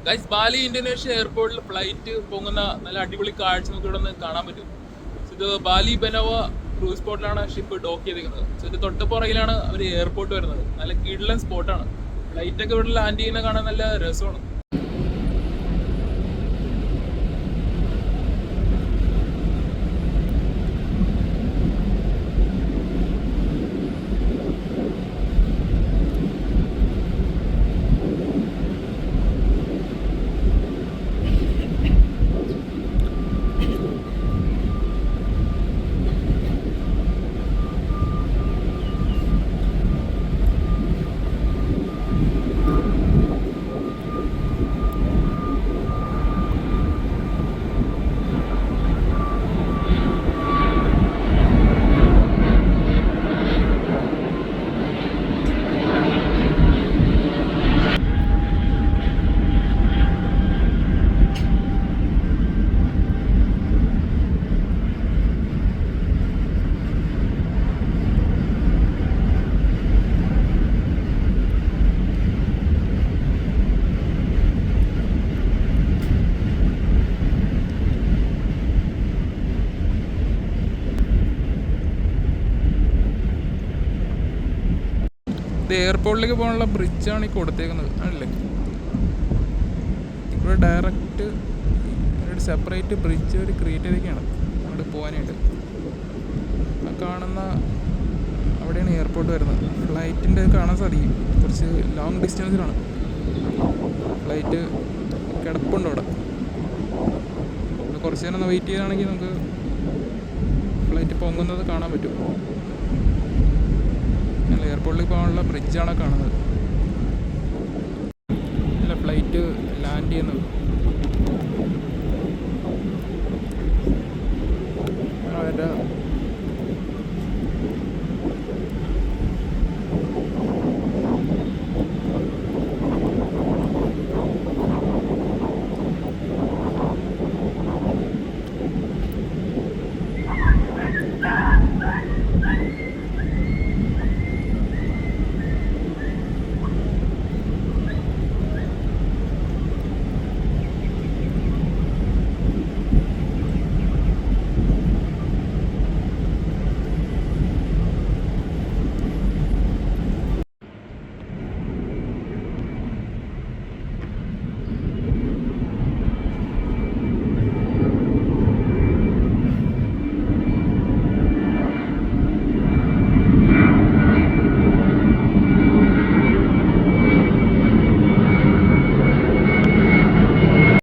Guys, Bali Indonesia എയർപോർട്ടിൽ flight പൊങ്ങുന്ന നല്ല അടിപൊളി കാഴ്ച നമുക്ക് ഇവിടെ നിന്ന് കാണാൻ പറ്റും. ഇത് ബാലി ബെനോവ ക്രൂസ് സ്പോട്ടിലാണ് ഷിപ്പ് ഡോക്ക് ചെയ്തിരിക്കുന്നത്. ഇതിന്റെ തൊട്ട് പുറകിലാണ് അവർ എയർപോർട്ട് വരുന്നത്. നല്ല കിടിലൻ സ്പോട്ടാണ്. ഫ്ലൈറ്റ് ഒക്കെ ഇവിടെ ലാൻഡ് ചെയ്യുന്ന കാണാൻ നല്ല രസമാണ്. ഇത് എയർപോർട്ടിലേക്ക് പോകാനുള്ള ബ്രിഡ്ജാണ് ഈ കൊടുത്തേക്കുന്നത് ആണല്ലേ. ഇവിടെ ഡയറക്റ്റ് ഒരു സെപ്പറേറ്റ് ബ്രിഡ്ജ് ഒരു ക്രിയേറ്റ് ചെയ്തൊക്കെയാണ് അങ്ങോട്ട് പോകാനായിട്ട്. ആ കാണുന്ന അവിടെയാണ് എയർപോർട്ട് വരുന്നത്. ഫ്ലൈറ്റിൻ്റെ കാണാൻ സാധിക്കും. കുറച്ച് ലോങ് ഡിസ്റ്റൻസിലാണ് ഫ്ലൈറ്റ് കിടപ്പുണ്ട് അവിടെ. കുറച്ച് നേരം ഒന്ന് വെയിറ്റ് ചെയ്യുകയാണെങ്കിൽ നമുക്ക് ഫ്ലൈറ്റ് പൊങ്ങുന്നത് കാണാൻ പറ്റും. എയർപോർട്ടിൽ പോകാനുള്ള ബ്രിഡ്ജാണ് കാണുന്നത്. അല്ല, ഫ്ലൈറ്റ് ലാൻഡ് ചെയ്യുന്നത്.